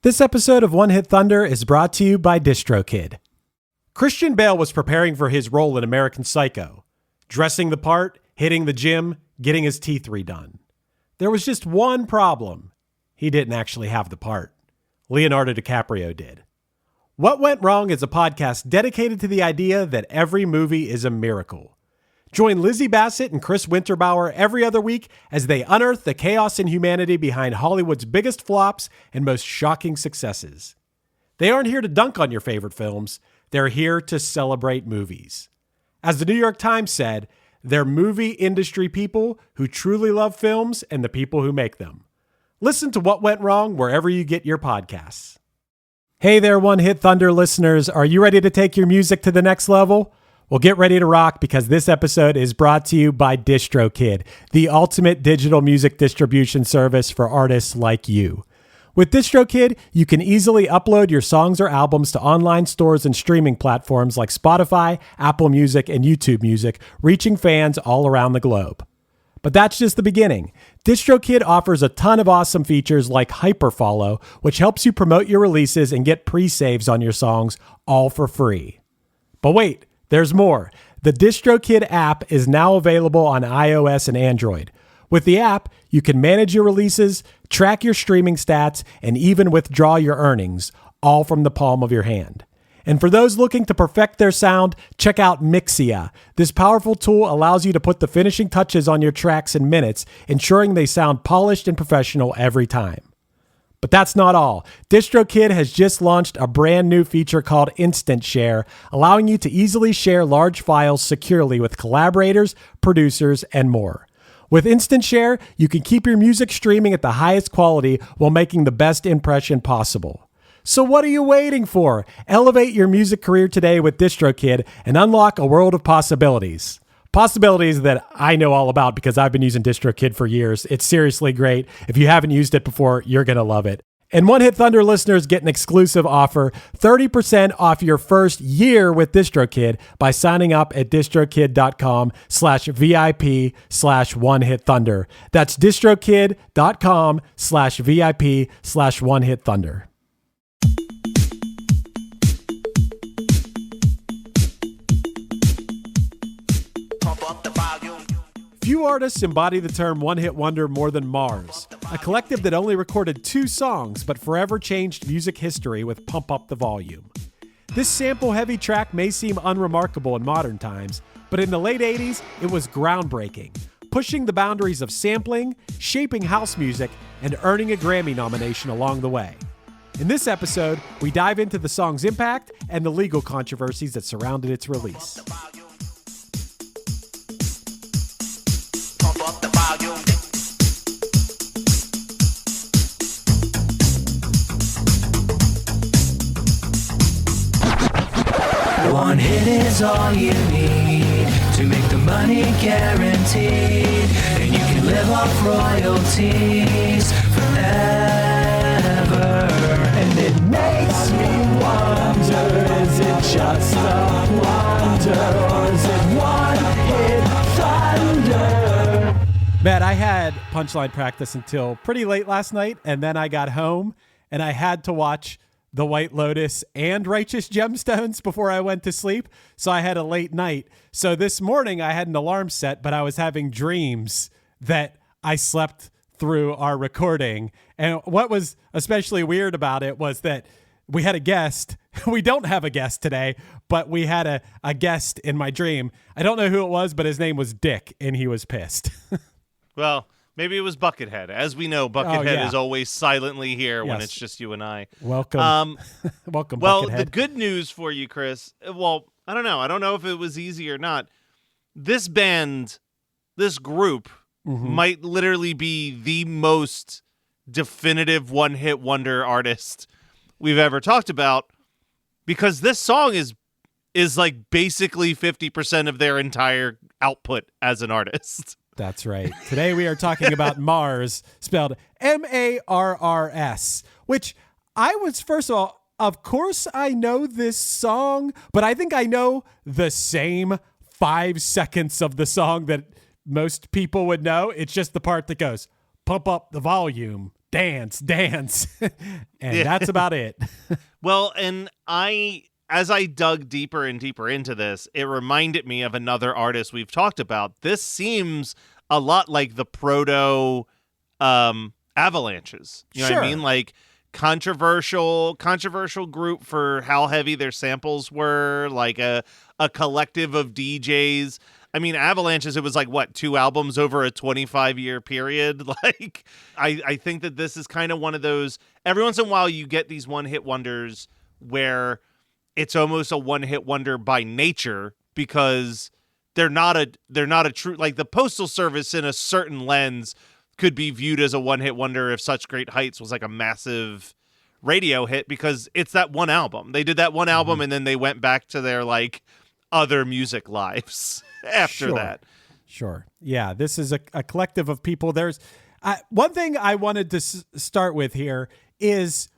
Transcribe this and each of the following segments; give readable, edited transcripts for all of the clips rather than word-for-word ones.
This episode of One Hit Thunder is brought to you by DistroKid. Christian Bale was preparing for his role in American Psycho, dressing the part, hitting the gym, getting his teeth redone. There was just one problem. He didn't actually have the part. Leonardo DiCaprio did. What Went Wrong is a podcast dedicated to the idea that every movie is a miracle. Join Lizzie Bassett and Chris Winterbauer every other week as they unearth the chaos and humanity behind Hollywood's biggest flops and most shocking successes. They aren't here to dunk on your favorite films. They're here to celebrate movies. As the New York Times said, they're movie industry people who truly love films and the people who make them. Listen to What Went Wrong wherever you get your podcasts. Hey there, One Hit Thunder listeners. Are you ready to take your music to the next level? Well, get ready to rock because this episode is brought to you by DistroKid, the ultimate digital music distribution service for artists like you. With DistroKid, you can easily upload your songs or albums to online stores and streaming platforms like Spotify, Apple Music, and YouTube Music, reaching fans all around the globe. But that's just the beginning. DistroKid offers a ton of awesome features like Hyperfollow, which helps you promote your releases and get pre-saves on your songs all for free. But wait, there's more. The DistroKid app is now available on iOS and Android. With the app, you can manage your releases, track your streaming stats, and even withdraw your earnings, all from the palm of your hand. And for those looking to perfect their sound, check out Mixia. This powerful tool allows you to put the finishing touches on your tracks in minutes, ensuring they sound polished and professional every time. But that's not all. DistroKid has just launched a brand new feature called Instant Share, allowing you to easily share large files securely with collaborators, producers, and more. With Instant Share, you can keep your music streaming at the highest quality while making the best impression possible. So what are you waiting for? Elevate your music career today with DistroKid and unlock a world of possibilities. Possibilities that I know all about because I've been using DistroKid for years. It's seriously great. If you haven't used it before, you're going to love it. And One Hit Thunder listeners get an exclusive offer, 30% off your first year with DistroKid by signing up at distrokid.com/VIP/OneHitThunder. That's distrokid.com/VIP/OneHitThunder. Few artists embody the term one-hit wonder more than Mars, a collective that only recorded 2 songs but forever changed music history with Pump Up the Volume. This sample-heavy track may seem unremarkable in modern times, but in the late 80s, it was groundbreaking, pushing the boundaries of sampling, shaping house music, and earning a Grammy nomination along the way. In this episode, we dive into the song's impact and the legal controversies that surrounded its release. One hit is all you need to make the money guaranteed, and you can live off royalties forever. And it makes me wonder, is it just a wonder, or is it one-hit thunder? Matt, I had punchline practice until pretty late last night, and then I got home, and I had to watch The White Lotus and Righteous Gemstones before I went to sleep, so I had a late night. So this morning I had an alarm set, but I was having dreams that I slept through our recording. And what was especially weird about it was that we had a guest. We don't have a guest today, but we had a guest in my dream. I don't know who it was, but his name was Dick, and he was pissed. Well, maybe it was Buckethead. As we know, Buckethead is always silently here when it's just you and I. Welcome. Welcome, well, Buckethead. the good news for you, Chris, well, I don't know. I don't know if it was easy or not. This band, this group, might literally be the most definitive one-hit wonder artist we've ever talked about, because this song is like basically 50% of their entire output as an artist. That's right. Today we are talking about Mars, spelled M-A-R-R-S, which I was, first of course I know this song, but I think I know the same 5 seconds of the song that most people would know. It's just the part that goes, pump up the volume. dance, dance. And that's about it. Well, and as I dug deeper and deeper into this, it reminded me of another artist we've talked about. This seems a lot like the proto Avalanches. You know what I mean? Like controversial group for how heavy their samples were, like a collective of DJs. I mean, Avalanches, it was like, what, 2 albums over a 25-year period? Like, I think that this is kind of one of those, every once in a while you get these one-hit wonders where it's almost a one-hit wonder by nature because they're not a true, like the Postal Service in a certain lens could be viewed as a one-hit wonder if Such Great Heights was like a massive radio hit because it's that one album. They did that one album and then they went back to their like other music lives after that. Sure. Yeah, this is a collective of people. There's one thing I wanted to start with here is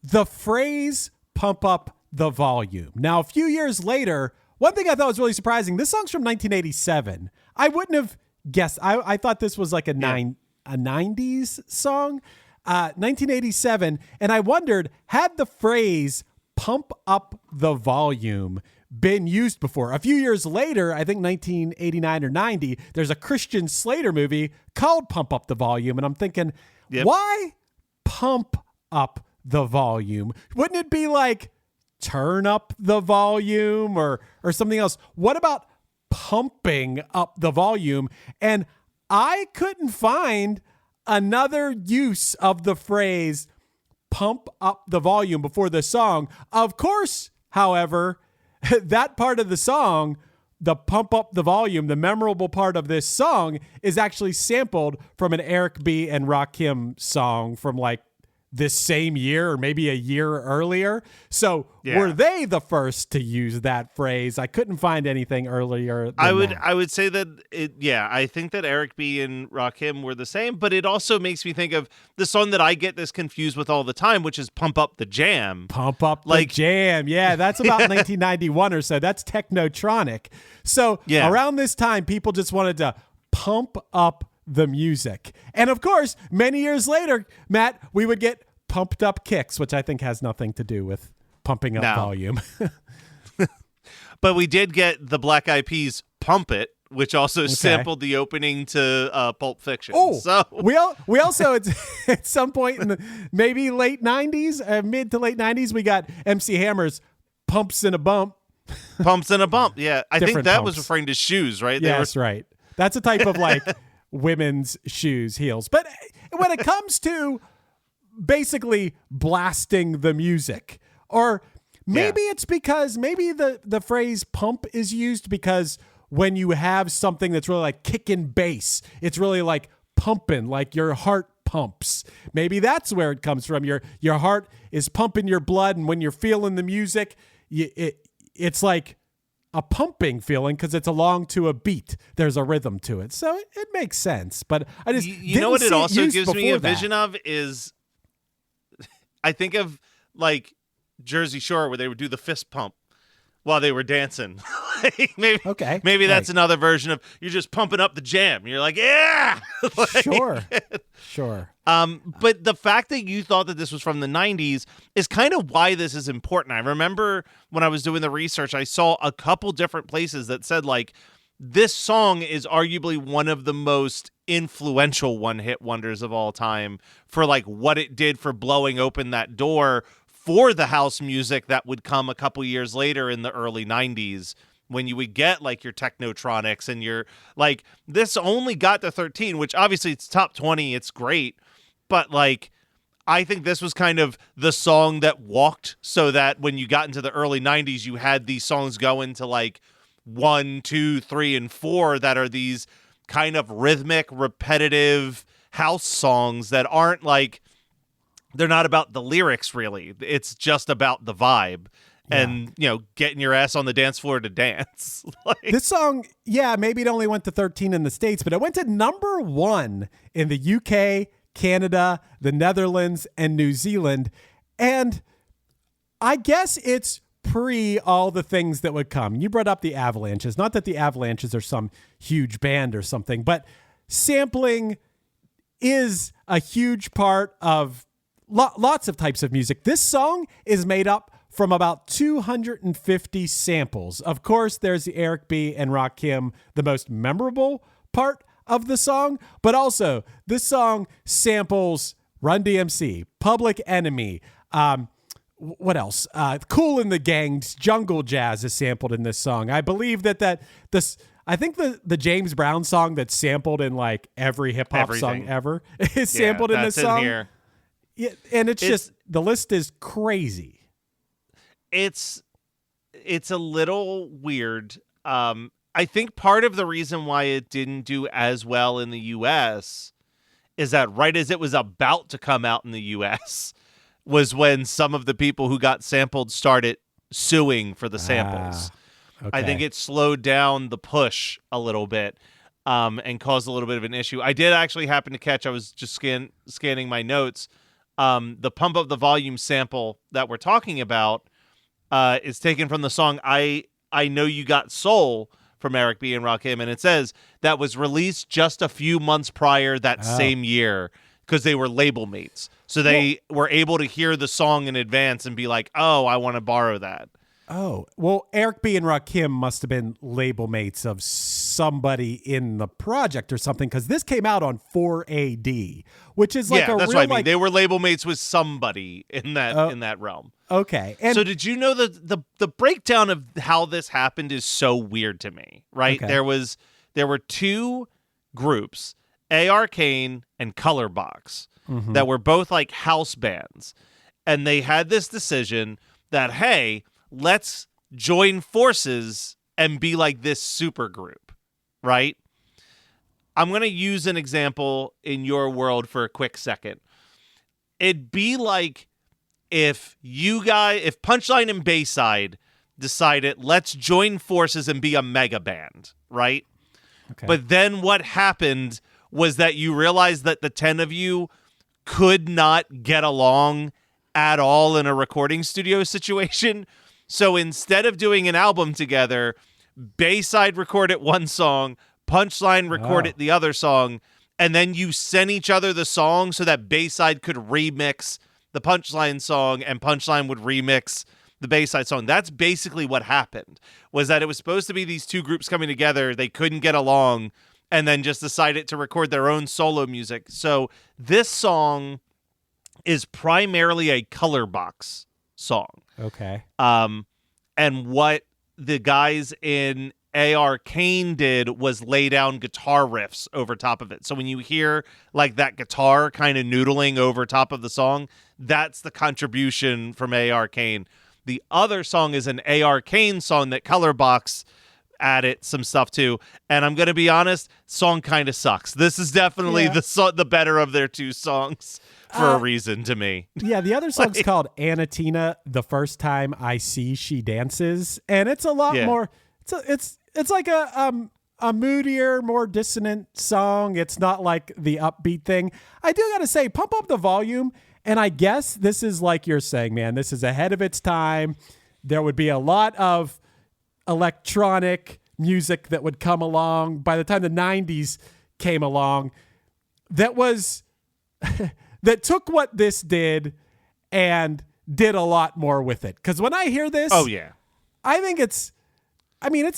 the phrase pump up the volume. Now, a few years later, one thing I thought was really surprising, this song's from 1987. I wouldn't have guessed. I thought this was like a 90s song, 1987. And I wondered, had the phrase pump up the volume been used before? A few years later, I think 1989 or 90, there's a Christian Slater movie called Pump Up the Volume. And I'm thinking, why pump up the volume? Wouldn't it be like turn up the volume or something else? What about pumping up the volume? And I couldn't find another use of the phrase pump up the volume before the song. Of course, however, that part of the song, the pump up the volume, the memorable part of this song is actually sampled from an Eric B. and Rakim song from like this same year or maybe a year earlier. So were they the first to use that phrase? I couldn't find anything earlier. I would say that I think that Eric B. and Rakim were the same, but it also makes me think of the song that I get this confused with all the time, which is Pump Up the Jam. Pump Up the Jam. Yeah, that's about 1991 or so. That's Technotronic. So around this time, people just wanted to pump up the music. And of course, many years later, Matt, we would get pumped up kicks, which I think has nothing to do with pumping up volume. But we did get the Black Eyed Peas Pump It, which also sampled the opening to Pulp Fiction. Oh, so we also at some point in the maybe late 90s, mid to late 90s, we got MC Hammer's Pumps in a Bump. Pumps in a Bump, yeah. I think that pumps. was referring to shoes, right? Yeah, that's right. That's a type of like women's shoes, heels. But when it comes to basically blasting the music, or maybe it's because maybe the phrase pump is used because when you have something that's really like kicking bass, it's really like pumping, like your heart pumps. Maybe that's where it comes from. Your heart is pumping your blood, and when you're feeling the music, it's like a pumping feeling because it's along to a beat. There's a rhythm to it. So it makes sense. But I just you know what it also gives me a vision of is I think of like Jersey Shore where they would do the fist pump while they were dancing. Maybe that's another version of you're just pumping up the jam. You're like, yeah. Sure. But the fact that you thought that this was from the 90s is kind of why this is important. I remember when I was doing the research, I saw a couple different places that said like this song is arguably one of the most influential one-hit wonders of all time for like what it did for blowing open that door for the house music that would come a couple years later in the early 90s when you would get like your Technotronics and your like this only got to 13, which obviously it's top 20. It's great. But like, I think this was kind of the song that walked so that when you got into the early 90s, you had these songs go into like 1, 2, 3, and 4 that are these kind of rhythmic, repetitive house songs that aren't like, they're not about the lyrics really. It's just about the vibe. And, you know, getting your ass on the dance floor to dance. This song, maybe it only went to 13 in the States, but it went to number 1 in the UK, Canada, the Netherlands, and New Zealand. And I guess it's pre all the things that would come. You brought up the Avalanches. Not that the Avalanches are some huge band or something, but sampling is a huge part of lots of types of music. This song is made up from about 250 samples. Of course, there's the Eric B. and Rakim, the most memorable part of the song, but also this song samples Run DMC, Public Enemy, what else? Kool and the Gang's Jungle Jazz is sampled in this song. I believe I think the James Brown song that's sampled in like every hip hop song ever is sampled in this song. Here. Yeah, and it's just, the list is crazy. It's a little weird. I think part of the reason why it didn't do as well in the US is that right as it was about to come out in the US was when some of the people who got sampled started suing for the samples. Okay. I think it slowed down the push a little bit and caused a little bit of an issue. I did actually happen to catch, I was just scanning my notes, the Pump Up the Volume sample that we're talking about is taken from the song I Know You Got Soul from Eric B. and Rakim, and it says that was released just a few months prior that same year because they were label mates. So they were able to hear the song in advance and be like, oh, I want to borrow that. Oh, well, Eric B. and Rakim must have been label mates of somebody in the project or something, because this came out on 4AD, which is like that's what I mean. They were label mates with somebody in that realm. Okay. And so did you know that the breakdown of how this happened is so weird to me, right? Okay. There were two groups, A.R. Kane and Colorbox, that were both like house bands. And they had this decision that, hey, let's join forces and be like this super group, right? I'm going to use an example in your world for a quick second. It'd be like if Punchline and Bayside decided, let's join forces and be a mega band, right? Okay. But then what happened was that you realized that the 10 of you could not get along at all in a recording studio situation. So instead of doing an album together, Bayside recorded one song, Punchline recorded the other song, and then you sent each other the song so that Bayside could remix the Punchline song and Punchline would remix the Bayside song. That's basically what happened, was that it was supposed to be these two groups coming together. They couldn't get along and then just decided to record their own solo music. So this song is primarily a Colorbox song. Okay. And what the guys in A.R. Kane did was lay down guitar riffs over top of it. So when you hear like that guitar kind of noodling over top of the song, that's the contribution from A.R. Kane. The other song is an A.R. Kane song that Colorbox added some stuff to. And I'm going to be honest, song kind of sucks. This is definitely the better of their two songs. For a reason to me. Yeah, the other song's called Anatina, The First Time I See She Dances. And it's a lot more, it's like a moodier, more dissonant song. It's not like the upbeat thing. I do got to say, Pump Up the Volume, and I guess this is like you're saying, man, this is ahead of its time. There would be a lot of electronic music that would come along by the time the 90s came along that was... that took what this did and did a lot more with it. Because when I hear this, I think it's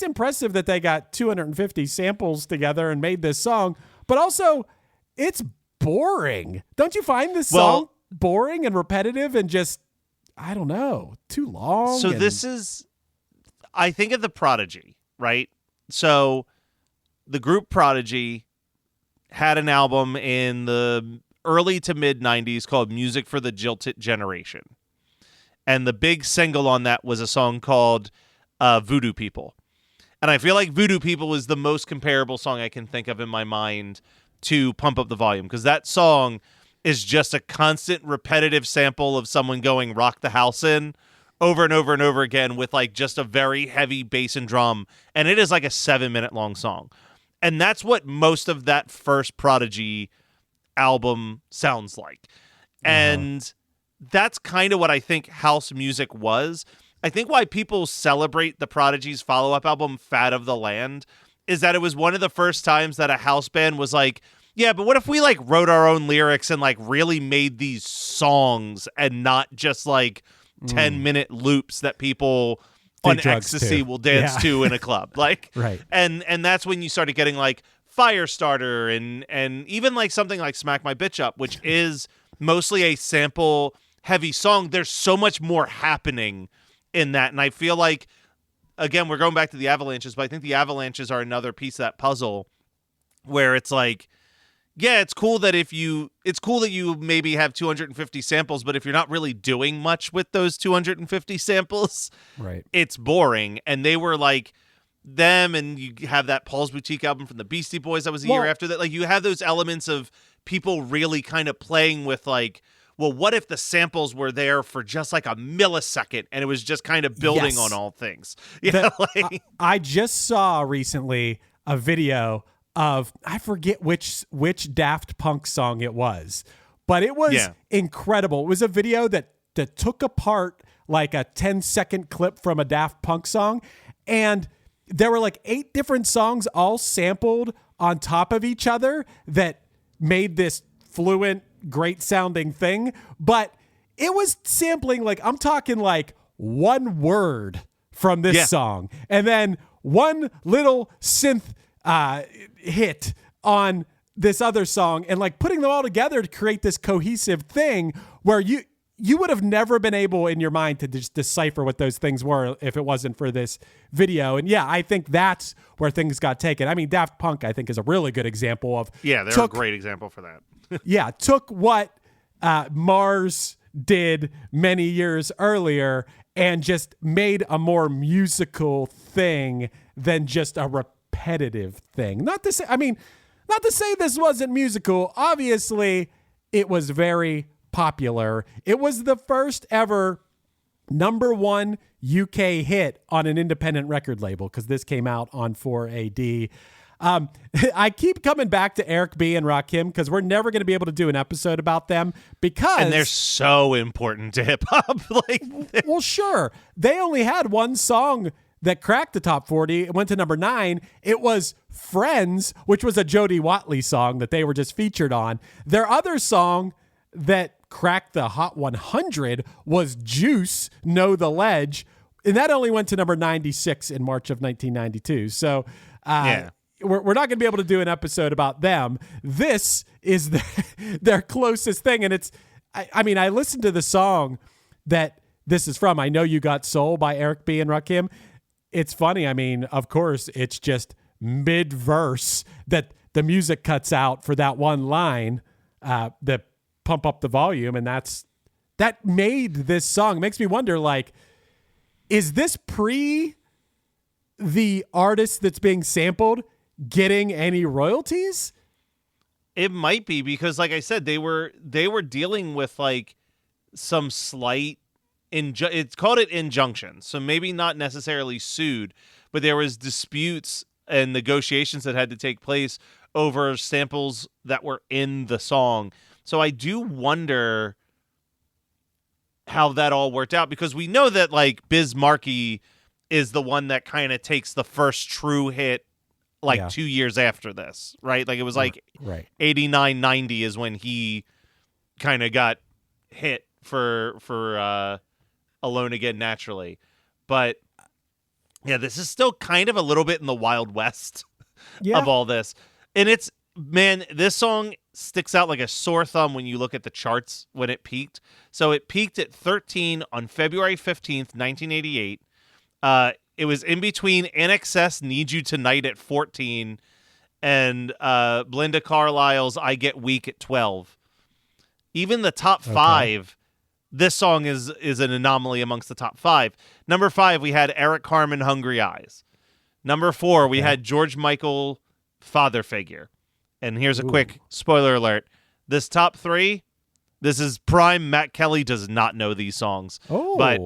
impressive that they got 250 samples together and made this song, but also it's boring. Don't you find this song boring and repetitive and just, I don't know, too long? So this is, I think of the Prodigy, right? So the group Prodigy had an album in the early to mid 90s called Music for the Jilted Generation. And the big single on that was a song called Voodoo People. And I feel like Voodoo People is the most comparable song I can think of in my mind to Pump Up the Volume, because that song is just a constant repetitive sample of someone going rock the house in over and over and over again with like just a very heavy bass and drum. And it is like a 7-minute long song. And that's what most of that first Prodigy album sounds like. And that's kind of what I think house music was. I think why people celebrate the Prodigy's follow-up album, Fat of the Land, is that it was one of the first times that a house band was like, Yeah, but what if we like wrote our own lyrics and like really made these songs and not just like 10-minute loops that people Do on drugs ecstasy to. will dance Yeah. to in a club? Like, Right. And that's when you started getting like Firestarter and even like something like Smack My Bitch Up, which is mostly a sample heavy song. There's so much more happening in that, and I feel like, again, we're going back to the Avalanches, but I think the Avalanches are another piece of that puzzle where it's like, yeah, it's cool that you maybe have 250 samples, but if you're not really doing much with those 250 samples, Right. it's boring. And they were like them, and you have that Paul's Boutique album from the Beastie Boys that was a year after that. Like, you have those elements of people really kind of playing with like, well, what if the samples were there for just like a millisecond and it was just kind of building on all things? Yeah, I just saw recently a video of, I forget which Daft Punk song it was, but it was incredible. It was a video that took apart like a 10-second clip from a Daft Punk song, and there were like 8 different songs all sampled on top of each other that made this fluent, great sounding thing. But it was sampling, like, I'm talking like one word from this song, and then one little synth hit on this other song, and like putting them all together to create this cohesive thing where you would have never been able in your mind to just decipher what those things were if it wasn't for this video. And yeah, I think that's where things got taken. I mean, Daft Punk, I think, is a really good example of, they're a great example for that. Took what Mars did many years earlier and just made a more musical thing than just a repetitive thing. Not to say this wasn't musical. Obviously, it was very popular. It was the first ever #1 UK hit on an independent record label, because this came out on 4AD. I keep coming back to Eric B. and Rakim because we're never going to be able to do an episode about them and they're so important to hip hop. Well, sure. They only had one song that cracked the top 40. It went to #9. It was Friends, which was a Jody Watley song that they were just featured on. Their other song that cracked the Hot 100 was Juice, Know the Ledge, and that only went to number 96 in March of 1992. So we're not going to be able to do an episode about them. This is their closest thing, and it's, I mean, I listened to the song that this is from, I Know You Got Soul by Eric B. and Rakim. It's funny. I mean, of course, it's just mid-verse that the music cuts out for that one line, that pump up the volume, and that made this song. It makes me wonder, like, is this pre the artist that's being sampled getting any royalties? It might be, because like I said, they were dealing with like some slight it's called it injunction, so maybe not necessarily sued, but there was disputes and negotiations that had to take place over samples that were in the song. So I do wonder how that all worked out, because we know that like Biz Markie is the one that kind of takes the first true hit like 2 years after this, right? Like it was like 89, 90 is when he kind of got hit for Alone Again Naturally. But yeah, this is still kind of a little bit in the Wild West of all this. And it's, man, this song sticks out like a sore thumb when you look at the charts when it peaked. So it peaked at 13 on February 15th, 1988. It was in between NXS Need You Tonight at 14 and Belinda Carlisle's I Get Weak at 12. Even the top 5, this song is an anomaly amongst the top 5. Number 5, we had Eric Carmen, Hungry Eyes. Number 4, we had George Michael, Father Figure. And here's a quick spoiler alert. This top 3, this is prime Matt Kelly does not know these songs. But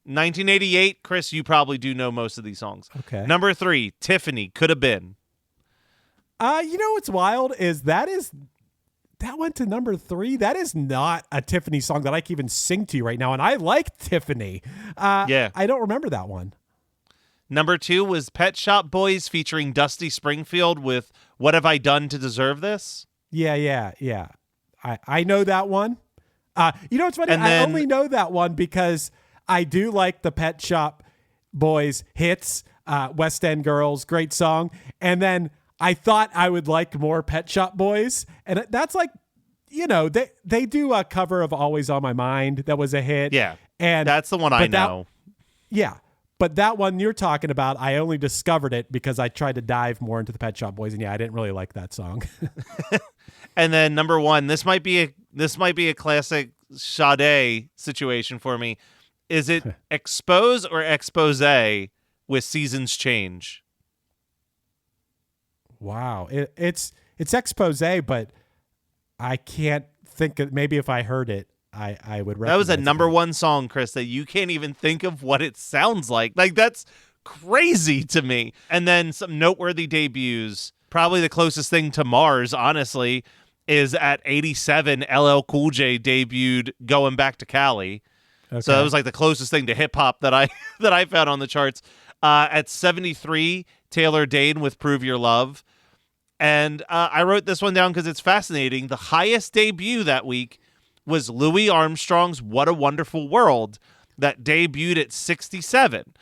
1988, Chris, you probably do know most of these songs. Okay. Number 3, Tiffany, Could Have Been. You know what's wild is that went to number 3. That is not a Tiffany song that I can even sing to you right now, and I like Tiffany. I don't remember that one. Number 2 was Pet Shop Boys featuring Dusty Springfield with What Have I Done to Deserve This? Yeah. I know that one. You know what's funny? And I then- only know that one because I do like the Pet Shop Boys hits, West End Girls, great song. And then I thought I would like more Pet Shop Boys. And that's like, you know, they do a cover of Always on My Mind that was a hit. Yeah. And That's the one I know. Yeah. But that one you're talking about, I only discovered it because I tried to dive more into the Pet Shop Boys, and yeah, I didn't really like that song. And then number one, this might be a classic Sade situation for me. Is it Expose or Expose with Seasons Change? Wow, it's Expose, but I can't think of, maybe if I heard it, I would recognize That was a it. number one song, Chris, that you can't even think of what it sounds like. Like, that's crazy to me. And then some noteworthy debuts. Probably the closest thing to Mars, honestly, is at 87, LL Cool J debuted Going Back to Cali. Okay. So that was like the closest thing to hip hop that I found on the charts. At 73, Taylor Dayne with Prove Your Love. And I wrote this one down because it's fascinating. The highest debut that week was Louis Armstrong's What a Wonderful World that debuted at 67.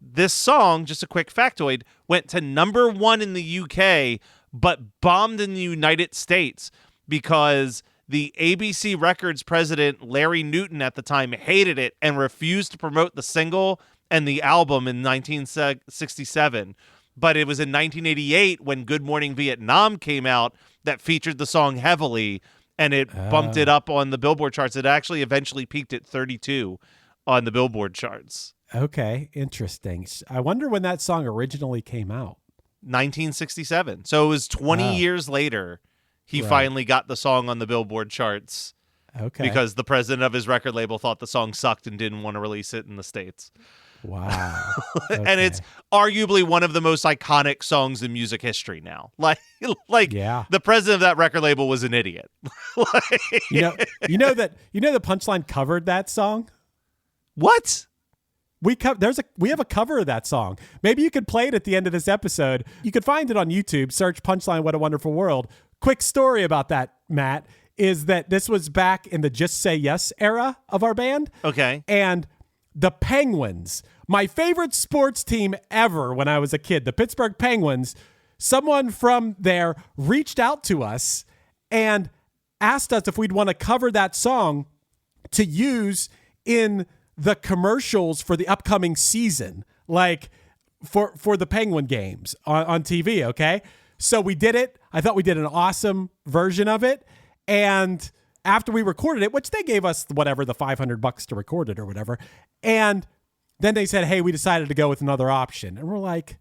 This song, just a quick factoid, went to number one in the UK, but bombed in the United States because the ABC Records president, Larry Newton, at the time hated it and refused to promote the single and the album in 1967. But it was in 1988 when Good Morning Vietnam came out that featured the song heavily, and it bumped it up on the Billboard charts. It actually eventually peaked at 32 on the Billboard charts. Okay, interesting. I wonder when that song originally came out. 1967. So it was 20 years later he finally got the song on the Billboard charts. Okay. Because the president of his record label thought the song sucked and didn't want to release it in the States. Wow. And it's arguably one of the most iconic songs in music history now. Like Yeah. the president of that record label was an idiot. you know the Punchline covered that song? What? We have a cover of that song. Maybe you could play it at the end of this episode. You could find it on YouTube. Search Punchline What a Wonderful World. Quick story about that, Matt, is that this was back in the Just Say Yes era of our band. Okay. And the Penguins, my favorite sports team ever when I was a kid, the Pittsburgh Penguins, someone from there reached out to us and asked us if we'd want to cover that song to use in the commercials for the upcoming season, like for the Penguin games on TV, okay? So we did it. I thought we did an awesome version of it. And after we recorded it, which they gave us whatever, the $500 to record it or whatever. And then they said, hey, we decided to go with another option. And we're like,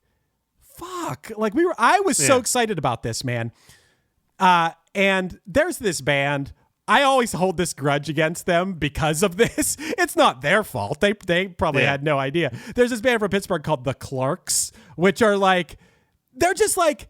fuck. Like I was so excited about this, man. And there's this band. I always hold this grudge against them because of this. It's not their fault. They probably had no idea. There's this band from Pittsburgh called The Clarks, which are like, they're just like,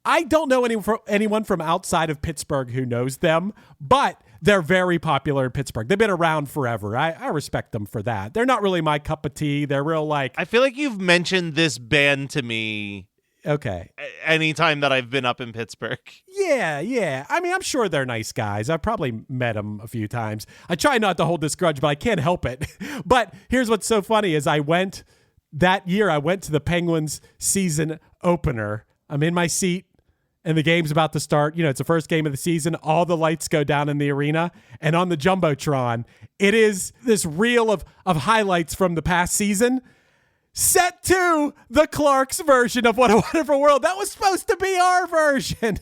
I don't know anyone from outside of Pittsburgh who knows them, but they're very popular in Pittsburgh. They've been around forever. I respect them for that. They're not really my cup of tea. They're real like... I feel like you've mentioned this band to me okay. Anytime that I've been up in Pittsburgh. Yeah. I mean, I'm sure they're nice guys. I've probably met them a few times. I try not to hold this grudge, but I can't help it. But here's what's so funny is that year I went to the Penguins season opener. I'm in my seat. And the game's about to start. You know, it's the first game of the season. All the lights go down in the arena. And on the Jumbotron, it is this reel of highlights from the past season set to the Clarks version of What a Wonderful World. That was supposed to be our version.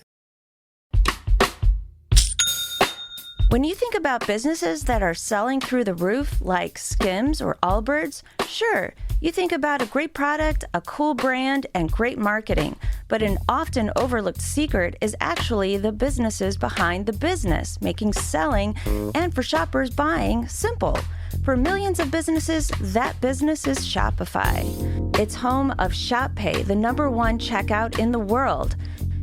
When you think about businesses that are selling through the roof, like Skims or Allbirds, sure, you think about a great product, a cool brand, and great marketing. But an often overlooked secret is actually the businesses behind the business, making selling and for shoppers buying simple. For millions of businesses, that business is Shopify. It's home of ShopPay, the #1 checkout in the world.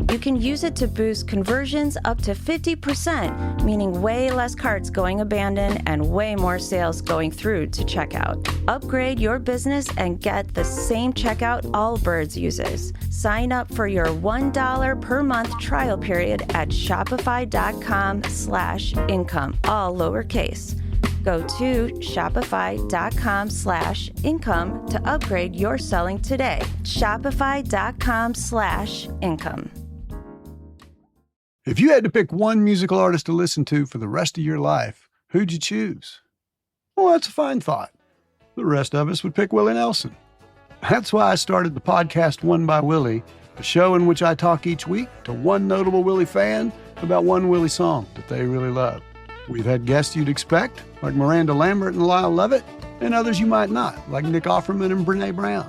You can use it to boost conversions up to 50%, meaning way less carts going abandoned and way more sales going through to checkout. Upgrade your business and get the same checkout Allbirds uses. Sign up for your $1 per month trial period at shopify.com/income, all lowercase. Go to shopify.com/income to upgrade your selling today. Shopify.com/income. If you had to pick one musical artist to listen to for the rest of your life, who'd you choose? Well, that's a fine thought. The rest of us would pick Willie Nelson. That's why I started the podcast One by Willie, a show in which I talk each week to one notable Willie fan about one Willie song that they really love. We've had guests you'd expect, like Miranda Lambert and Lyle Lovett, and others you might not, like Nick Offerman and Brene Brown.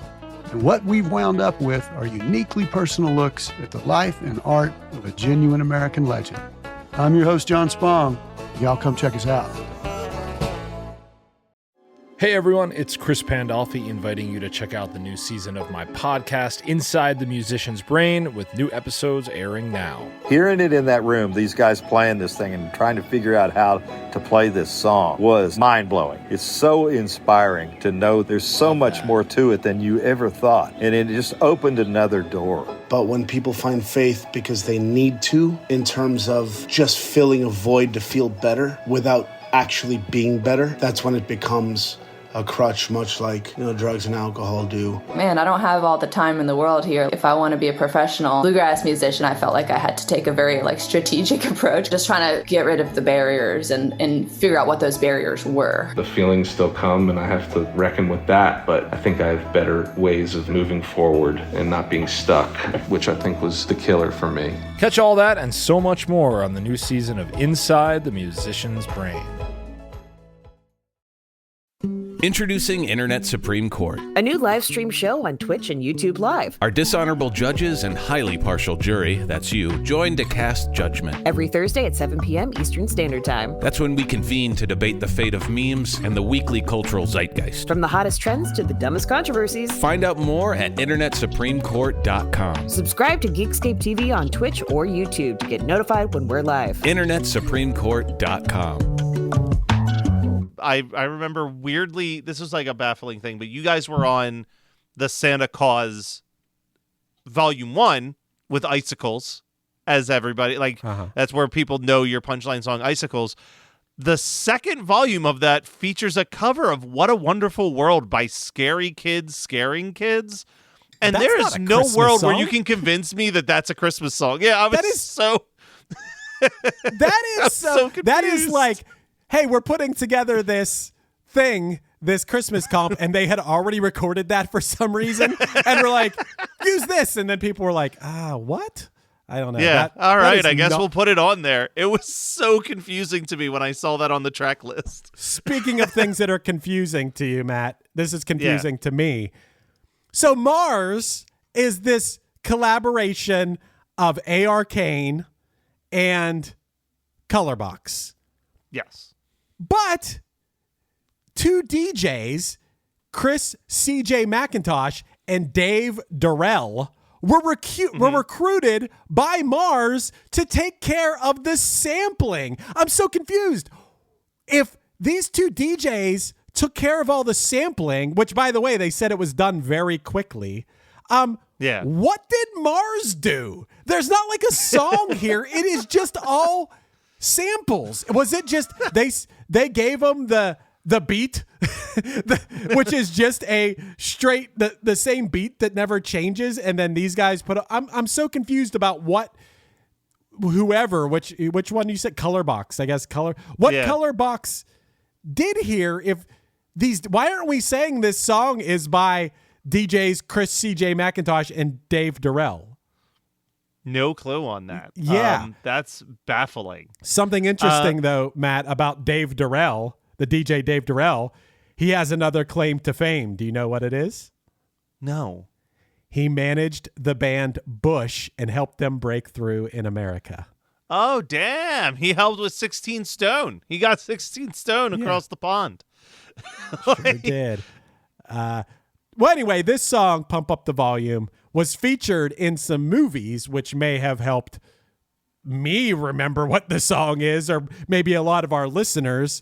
And what we've wound up with are uniquely personal looks at the life and art of a genuine American legend. I'm your host, John Spong. Y'all come check us out. Hey everyone, it's Chris Pandolfi inviting you to check out the new season of my podcast, Inside the Musician's Brain, with new episodes airing now. Hearing it in that room, these guys playing this thing and trying to figure out how to play this song was mind-blowing. It's so inspiring to know there's so much more to it than you ever thought. And it just opened another door. But when people find faith because they need to, in terms of just filling a void to feel better without actually being better, that's when it becomes a crutch, much like, drugs and alcohol do. Man, I don't have all the time in the world here. If I want to be a professional bluegrass musician, I felt like I had to take a very strategic approach, just trying to get rid of the barriers and figure out what those barriers were. The feelings still come and I have to reckon with that, but I think I have better ways of moving forward and not being stuck, which I think was the killer for me. Catch all that and so much more on the new season of Inside the Musician's Brain. Introducing Internet Supreme Court, a new live stream show on Twitch and YouTube Live. Our dishonorable judges and highly partial jury, that's you, join to cast judgment. Every Thursday at 7 p.m. Eastern Standard Time. That's when we convene to debate the fate of memes and the weekly cultural zeitgeist. From the hottest trends to the dumbest controversies. Find out more at InternetSupremeCourt.com. Subscribe to Geekscape TV on Twitch or YouTube to get notified when we're live. InternetSupremeCourt.com. I remember weirdly, this was like a baffling thing, but you guys were on the Santa Claus Volume 1 with Icicles, as everybody, that's where people know your punchline song, Icicles. The second volume of that features a cover of What a Wonderful World by Scary Kids Scaring Kids. And That's there not is a no Christmas world song. where you can convince me that that's a Christmas song. Yeah, That is so that is like, hey, we're putting together this thing, this Christmas comp, and they had already recorded that for some reason. And we're like, use this. And then people were like, what? I don't know. Yeah, That- all that right, is I guess not- we'll put it on there. It was so confusing to me when I saw that on the track list. Speaking of things that are confusing to you, Matt, this is confusing to me. So Mars is this collaboration of A.R. Kane and Colorbox. Yes. But two DJs, Chris C.J. McIntosh and Dave Durrell, were recruited by Mars to take care of the sampling. I'm so confused. If these two DJs took care of all the sampling, which, by the way, they said it was done very quickly, what did Mars do? There's not like a song here. It is just all samples. Was it just they gave them the beat, which is just a straight the same beat that never changes, and then these guys put. I'm so confused about which one you said, Colorbox, I guess Colorbox did here. If these, why aren't we saying this song is by DJs Chris C.J. McIntosh and Dave Durrell? No clue on that. Yeah. That's baffling. Something interesting, though, Matt, about Dave Durrell, the DJ Dave Durrell, he has another claim to fame. Do you know what it is? No. He managed the band Bush and helped them break through in America. Oh, damn. He helped with 16 Stone. He got 16 Stone across the pond. Sure did. Well, anyway, this song, Pump Up the Volume, was featured in some movies, which may have helped me remember what the song is, or maybe a lot of our listeners,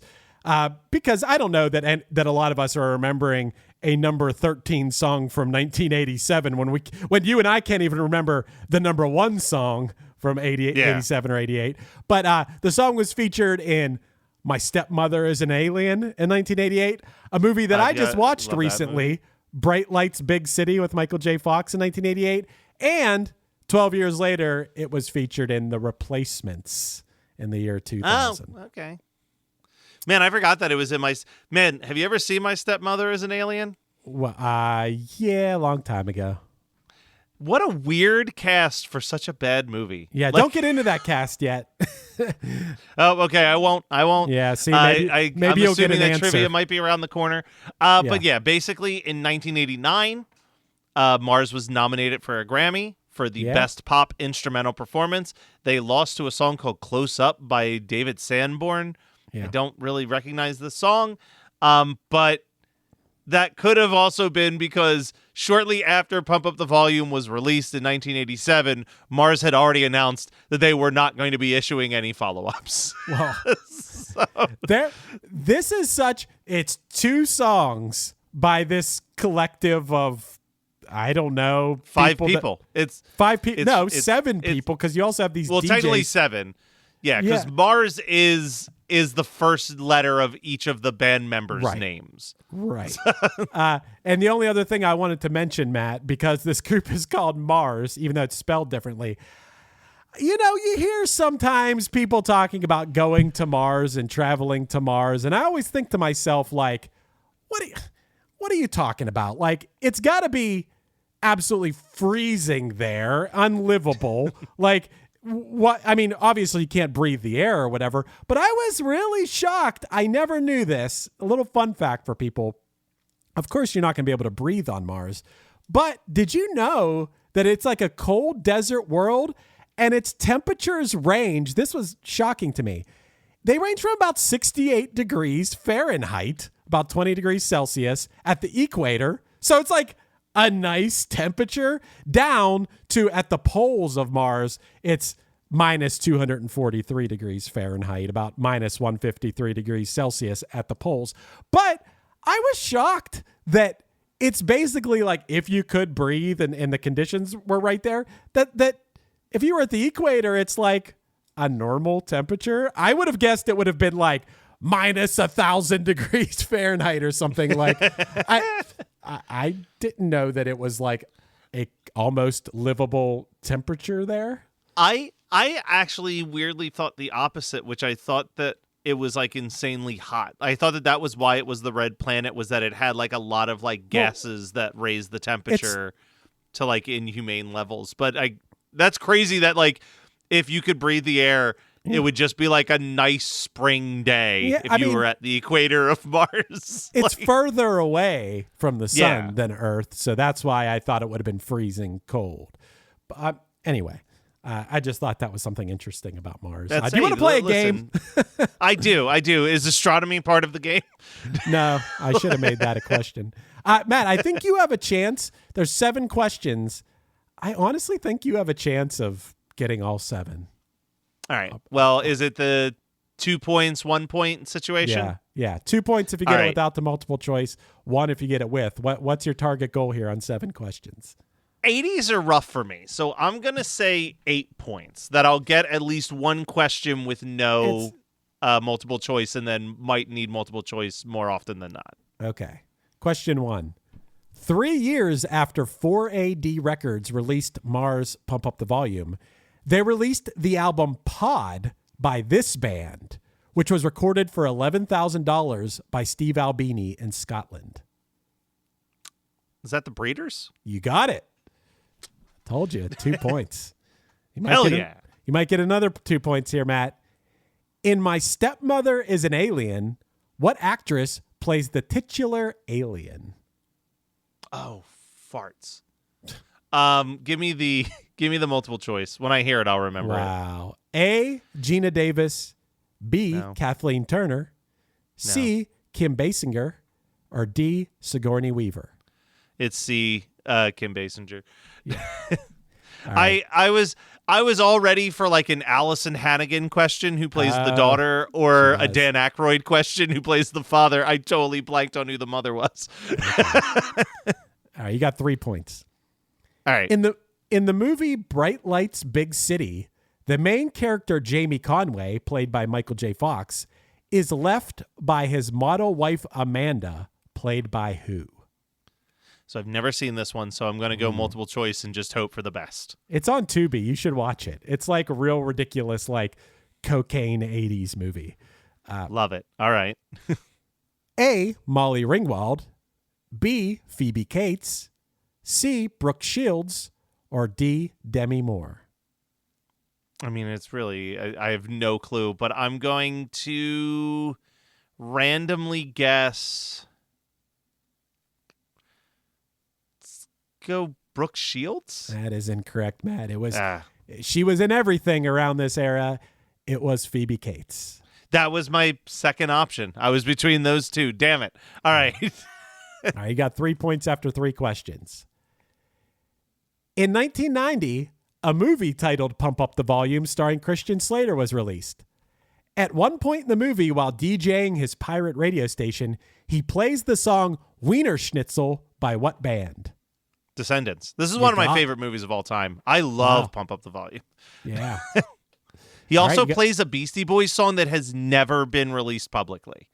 because I don't know that a lot of us are remembering a number 13 song from 1987 when you and I can't even remember the number 1 song from 87 or 88. But the song was featured in My Stepmother is an Alien in 1988, a movie that I just watched recently, Bright Lights, Big City with Michael J. Fox in 1988. And 12 years later, it was featured in The Replacements in the year 2000. Oh, okay. Man, I forgot that it was in my... Man, have you ever seen My Stepmother as an Alien? Well, yeah, a long time ago. What a weird cast for such a bad movie. Yeah, don't get into that cast yet. Oh, okay, I won't. Yeah, see, maybe I'm you'll get assuming an that answer. trivia might be around the corner. But yeah, basically in 1989, Mars was nominated for a Grammy for the Best Pop Instrumental Performance. They lost to a song called Close Up by David Sanborn. Yeah. I don't really recognize the song, but that could have also been because shortly after Pump Up the Volume was released in 1987, Mars had already announced that they were not going to be issuing any follow-ups. Well, this is such... It's 2 songs by this collective of, I don't know... 5 people. It's 5 people. No, it's 7 people, because you also have these DJs. Technically 7. Yeah, because Mars is the first letter of each of the band members' names. Right. And the only other thing I wanted to mention, Matt, because this group is called Mars, even though it's spelled differently. You know, you hear sometimes people talking about going to Mars and traveling to Mars, and I always think to myself, like, what are you talking about? Like, it's got to be absolutely freezing there, unlivable. Like, what? I mean, obviously you can't breathe the air or whatever, but I was really shocked. I never knew this. A little fun fact for people. Of course, you're not going to be able to breathe on Mars, but did you know that it's like a cold desert world and its temperatures range? This was shocking to me. They range from about 68 degrees Fahrenheit, about 20 degrees Celsius at the equator. So it's like a nice temperature, down to at the poles of Mars, it's minus 243 degrees Fahrenheit, about minus 153 degrees Celsius at the poles. But I was shocked that it's basically like if you could breathe and the conditions were right there, that if you were at the equator, it's like a normal temperature. I would have guessed it would have been like minus 1,000 degrees Fahrenheit or something. Like I didn't know that it was like a almost livable temperature there. I actually weirdly thought the opposite, which I thought that it was like insanely hot. I thought that was why it was the red planet, was that it had like a lot of like gases that raised the temperature to like inhumane levels. But that's crazy that like if you could breathe the air, it would just be like a nice spring day if you were at the equator of Mars. It's further away from the sun than Earth, so that's why I thought it would have been freezing cold. But anyway, I just thought that was something interesting about Mars. Do you want to play a game? I do. Is astronomy part of the game? No, I should have made that a question. Matt, I think you have a chance. There's 7 questions. I honestly think you have a chance of getting all 7. All right. Well, is it the 2 points, 1 point situation? Yeah. 2 points if you get it without the multiple choice. 1 if you get it with. What's your target goal here on 7 questions? 80s are rough for me, so I'm going to say 8 points. That I'll get at least 1 question with no multiple choice, and then might need multiple choice more often than not. Okay. Question 1. 3 years after 4AD Records released Mars Pump Up the Volume, they released the album Pod by this band, which was recorded for $11,000 by Steve Albini in Scotland. Is that the Breeders? You got it. Told you, 2 points. You might get another 2 points here, Matt. In My Stepmother is an Alien, what actress plays the titular alien? Oh, farts. Give me the multiple choice. When I hear it, I'll remember it. Wow. A, Gina Davis. B, No. Kathleen Turner. C, Kim Basinger. Or D, Sigourney Weaver. It's C, Kim Basinger. Yeah. Right. I was all ready for like an Allison Hannigan question who plays the daughter, or a Dan Aykroyd question who plays the father. I totally blanked on who the mother was. All right, you got 3 points. All right. In the movie Bright Lights, Big City, the main character Jamie Conway, played by Michael J. Fox, is left by his model wife Amanda, played by who? So I've never seen this one, so I'm going to go multiple choice and just hope for the best. It's on Tubi. You should watch it. It's like a real ridiculous, like cocaine 80s movie. Love it. All right. A, Molly Ringwald. B, Phoebe Cates. C, Brooke Shields. Or D, Demi Moore. I mean, it's really, I have no clue, but I'm going to randomly guess. Let's go Brooke Shields. That is incorrect, Matt. It was she was in everything around this era. It was Phoebe Cates. That was my second option. I was between those two. Damn it. All right. All right, you got 3 points after 3 questions. In 1990, a movie titled Pump Up the Volume starring Christian Slater was released. At one point in the movie, while DJing his pirate radio station, he plays the song Wiener Schnitzel by what band? Descendants. This is one of my favorite movies of all time. I love Pump Up the Volume. Yeah. He also plays a Beastie Boys song that has never been released publicly.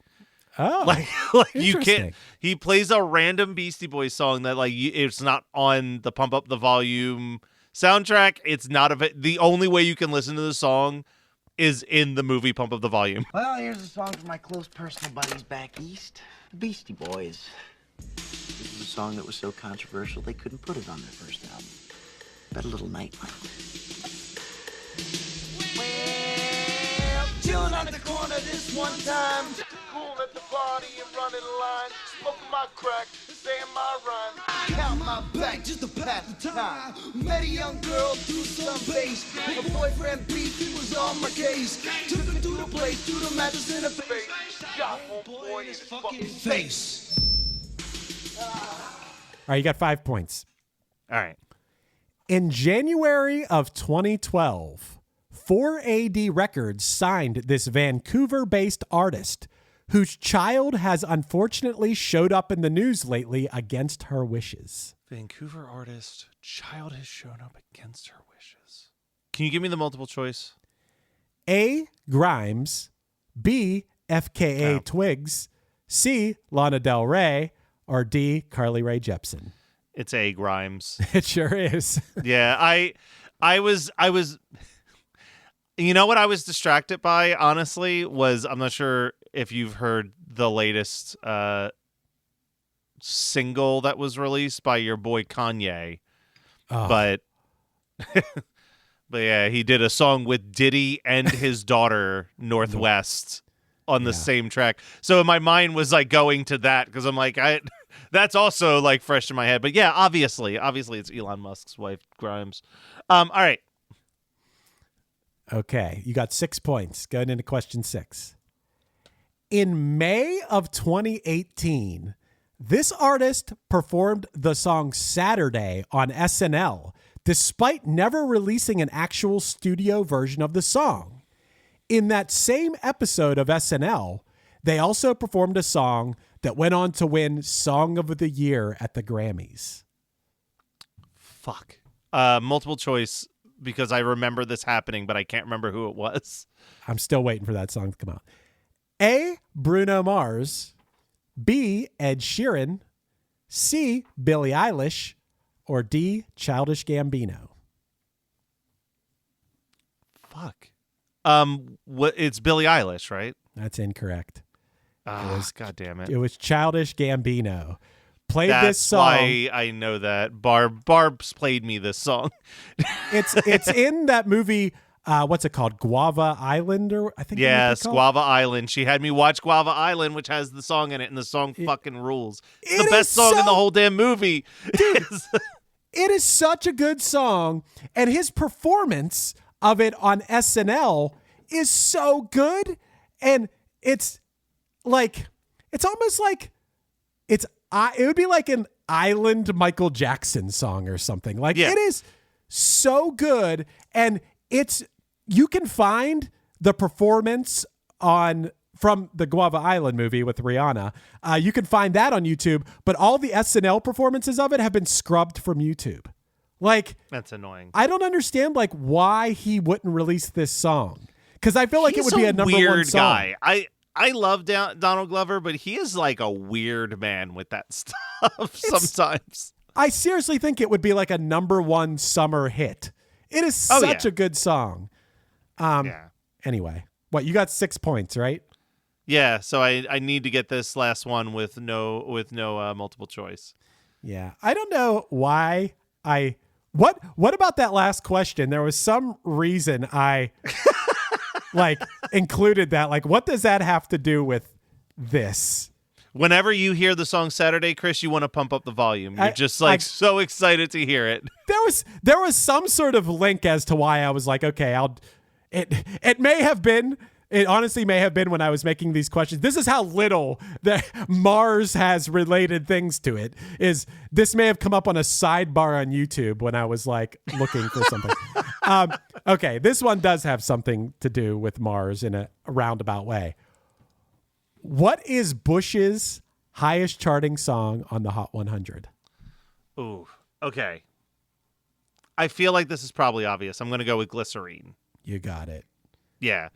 Oh, like you can't. He plays a random Beastie Boys song that it's not on the Pump Up the Volume soundtrack. It's not the only way you can listen to the song is in the movie Pump Up the Volume. Well, here's a song for my close personal buddies back east, the Beastie Boys. This is a song that was so controversial they couldn't put it on their first album. Bet a little nightlight. Well, chilling on the corner this one time. Cool at the party and running line. Smoking my crack, saying my rhyme. Count my back just to pass the time. Met a young girl through some base. Her boyfriend beef, he was on my case. Took her to the place, threw the mattress in her face. Shot one boy in his fucking face. All right, you got 5 points. All right. In January of 2012, 4AD Records signed this Vancouver-based artist whose child has unfortunately showed up in the news lately against her wishes. Vancouver artist, child has shown up against her wishes. Can you give me the multiple choice? A, Grimes. B, FKA Twigs. C, Lana Del Rey. Or D, Carly Rae Jepsen. It's A, Grimes. It sure is. Yeah, I was you know what I was distracted by, honestly, was I'm not sure if you've heard the latest single that was released by your boy Kanye. Oh. But yeah, he did a song with Diddy and his daughter Northwest on the same track. So my mind was like going to that because I'm like, that's also like fresh in my head. But yeah, obviously it's Elon Musk's wife, Grimes. All right. Okay, you got 6 points. Going into question 6. In May of 2018, this artist performed the song Saturday on SNL, despite never releasing an actual studio version of the song. In that same episode of SNL, they also performed a song that went on to win Song of the Year at the Grammys. Fuck. Multiple choice, because I remember this happening, but I can't remember who it was. I'm still waiting for that song to come out. A, Bruno Mars. B, Ed Sheeran. C, Billie Eilish. Or D, Childish Gambino. Fuck. It's Billie Eilish, right? That's incorrect. God damn it. It was Childish Gambino. Played That's this song. why I know that. Barb's played me this song. It's in that movie. What's it called? Guava Island, or I think. Yes, Guava Island. She had me watch Guava Island, which has the song in it, and the song fucking rules. It's the best song in the whole damn movie. Dude, it is such a good song, and his performance of it on SNL is so good, and it's like, it's almost like it would be like Island Michael Jackson song or something. Like Yeah. it is so good. And you can find the performance from the Guava Island movie with Rihanna. You can find that on YouTube, but all the SNL performances of it have been scrubbed from YouTube. Like, that's annoying. I don't understand like why he wouldn't release this song. Because I feel like it would be a number weird one song. guy. I love Donald Glover, but he is like a weird man with that stuff sometimes. I seriously think it would be like a number one summer hit. It is such a good song. Anyway, what, you got 6 points, right? Yeah, so I need to get this last one with no multiple choice. Yeah, I don't know why What about that last question? There was some reason I like included that. Like, what does that have to do with this? Whenever you hear the song Saturday, Chris, you want to pump up the volume. You're just like so excited to hear it. There was some sort of link as to why I was like, okay, it may have been. It honestly may have been when I was making these questions. This is how little that Mars has related things to it. Is this may have come up on a sidebar on YouTube when I was like looking for something. Okay, this one does have something to do with Mars in a roundabout way. What is Bush's highest charting song on the Hot 100? Ooh, okay. I feel like this is probably obvious. I'm going to go with Glycerine. You got it. Yeah.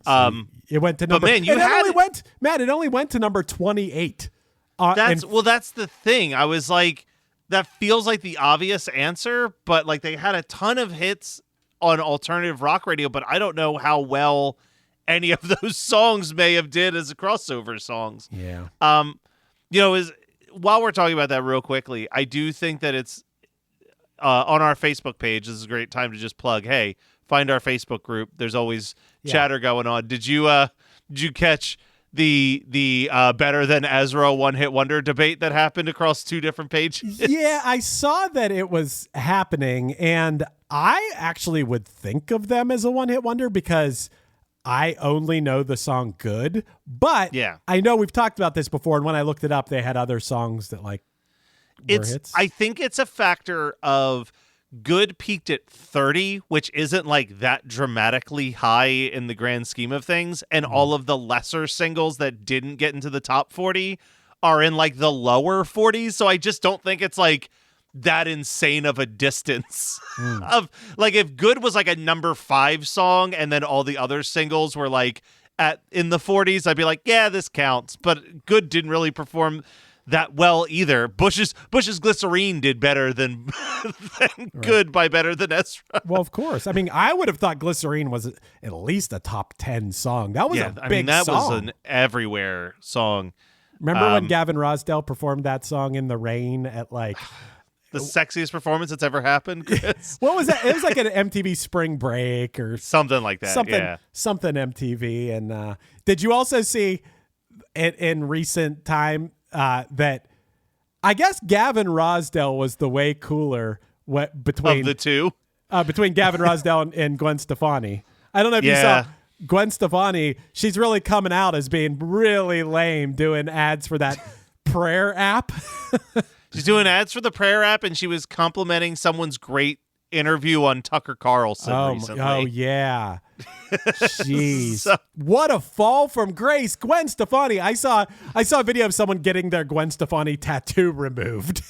It went to number. But man, it only went to number 28. That's the thing. I was like, that feels like the obvious answer, but like they had a ton of hits on alternative rock radio, but I don't know how well any of those songs may have did as a crossover songs. Yeah. While we're talking about that real quickly, I do think that it's on our Facebook page. This is a great time to just plug, hey, find our Facebook group. There's always chatter going on. Did you catch the Better Than Ezra One Hit Wonder debate that happened across two different pages? Yeah, I saw that it was happening, and I actually would think of them as a one-hit wonder because I only know the song Good. But I know we've talked about this before, and when I looked it up, they had other songs that were hits. I think it's a factor of Good peaked at 30, which isn't like that dramatically high in the grand scheme of things. And all of the lesser singles that didn't get into the top 40 are in like the lower 40s. So I just don't think it's like that insane of a distance of like if Good was like a number 5 song and then all the other singles were like in the 40s, I'd be like, yeah, this counts. But Good didn't really perform that well either. Bush's Glycerine did better than Good by Better Than Ezra. Well, of course. I mean, I would have thought Glycerine was at least a top 10 song. That was a big that song. was an everywhere song. Remember when Gavin Rossdale performed that song in the rain at like the sexiest performance that's ever happened, Chris? What was that? It was like an MTV Spring Break or something like that. Something MTV. And did you also see it in recent time that I guess Gavin Rossdale was the way cooler between of the two? Between Gavin Rossdale and Gwen Stefani. I don't know if you saw Gwen Stefani. She's really coming out as being really lame doing ads for that prayer app. She's doing ads for the prayer app, and she was complimenting someone's great interview on Tucker Carlson recently. Oh, yeah. Jeez. What a fall from grace. Gwen Stefani. I saw a video of someone getting their Gwen Stefani tattoo removed.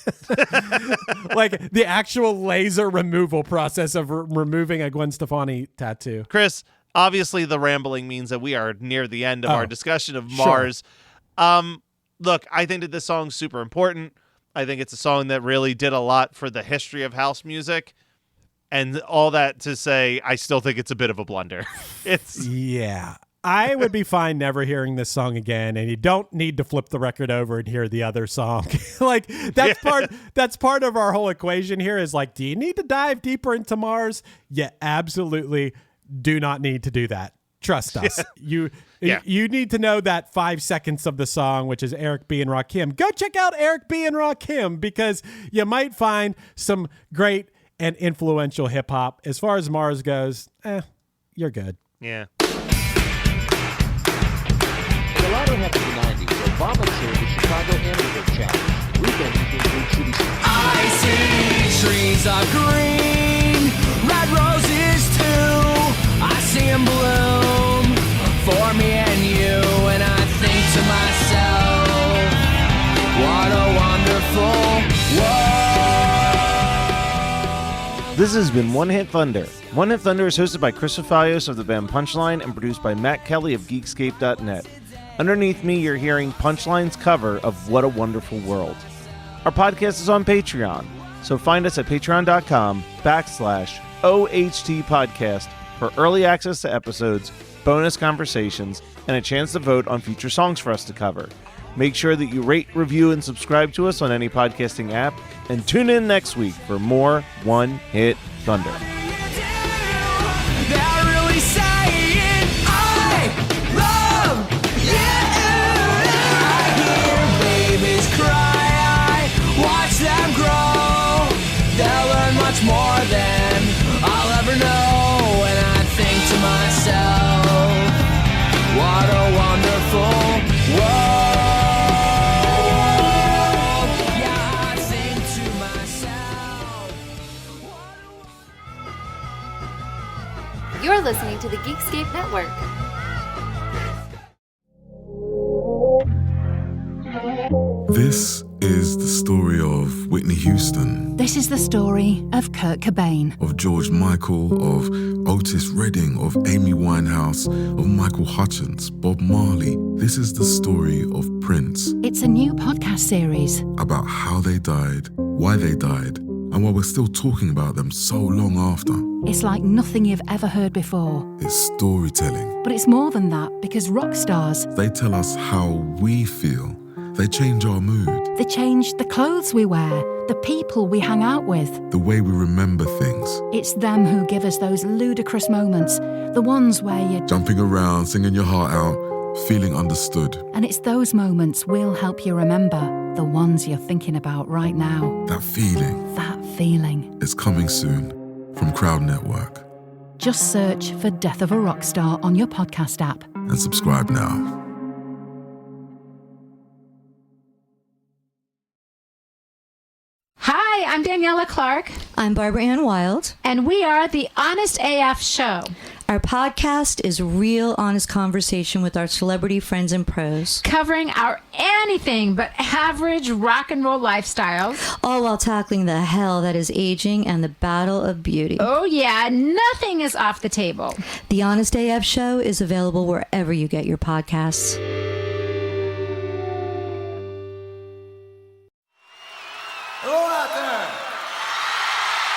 Like the actual laser removal process of removing a Gwen Stefani tattoo. Chris, obviously the rambling means that we are near the end of our discussion of Mars. Look, I think that this song's super important. I think it's a song that really did a lot for the history of house music. And all that to say, I still think it's a bit of a blunder. Yeah. I would be fine never hearing this song again, and you don't need to flip the record over and hear the other song. Like that's part of our whole equation here is like, do you need to dive deeper into Mars? You absolutely do not need to do that. Trust us. You need to know that 5 seconds of the song, which is Eric B. and Rakim. Go check out Eric B. and Rakim because you might find some great and influential hip hop. As far as Mars goes, you're good. Yeah. The latter half of the 90s, Obama chaired the Chicago Amateur Challenge. Weekends include lilies are green, red roses too. I see them bloom for me and you, and I think to myself, what a wonderful world. This has been One Hit Thunder. One Hit Thunder is hosted by Chris Fafalios of the band Punchline and produced by Matt Kelly of Geekscape.net. Underneath me, you're hearing Punchline's cover of What a Wonderful World. Our podcast is on Patreon, so find us at patreon.com/OHT podcast for early access to episodes, bonus conversations, and a chance to vote on future songs for us to cover. Make sure that you rate, review, and subscribe to us on any podcasting app, and tune in next week for more One Hit Thunder. They're really saying, I love you. I hear babies cry, I watch them grow. They'll learn much more than I'll ever know. And I think to myself, what a wonderful world. Yeah, I think to myself. You're listening to the Geekscape Network. This is the story of Whitney Houston, This is the story of Kurt Cobain, of George Michael, of Otis Redding, of Amy Winehouse, of Michael Hutchence, Bob Marley. This is the story of Prince, It's a new podcast series. about how they died, why they died, and why we're still talking about them so long after. It's like nothing you've ever heard before. It's storytelling. But it's more than that, because rock stars, They tell us how we feel. They change our mood, they change the clothes we wear, the people we hang out with. the way we remember things. It's them who give us those ludicrous moments, the ones where you... Jumping around, singing your heart out, feeling understood. And it's those moments we'll help you remember, the ones you're thinking about right now. That feeling That feeling. is coming soon from Crowd Network. Just search for Death of a Rock Star on your podcast app. And subscribe now. Hi, I'm Daniela Clark. I'm Barbara Ann Wild. And we are the Honest AF Show. Our podcast is real, honest conversation with our celebrity friends and pros. Covering our anything but average rock and roll lifestyles. All while tackling the hell that is aging and the battle of beauty. Oh yeah, nothing is off the table. The Honest AF Show is available wherever you get your podcasts. Hello out there.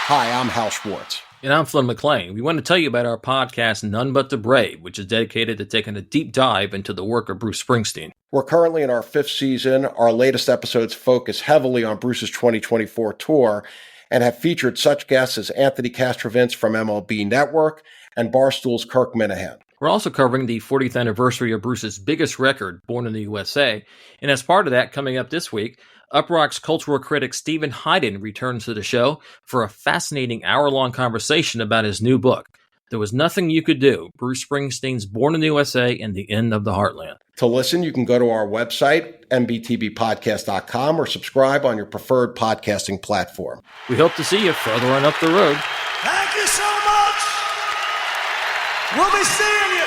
Hi, I'm Hal Schwartz. And I'm Flynn McLean. We want to tell you about our podcast, None But the Brave, which is dedicated to taking a deep dive into the work of Bruce Springsteen. We're currently in our 5th season. Our latest episodes focus heavily on Bruce's 2024 tour and have featured such guests as Anthony Castrovince from MLB Network and Barstool's Kirk Minahan. We're also covering the 40th anniversary of Bruce's biggest record, Born in the USA. And as part of that, coming up this week, Uprock's cultural critic Stephen Hyden returns to the show for a fascinating hour-long conversation about his new book, There Was Nothing You Could Do, Bruce Springsteen's Born in the USA and the End of the Heartland. To listen, you can go to our website, mbtbpodcast.com, or subscribe on your preferred podcasting platform. We hope to see you further on up the road. Thank you so much. We'll be seeing you.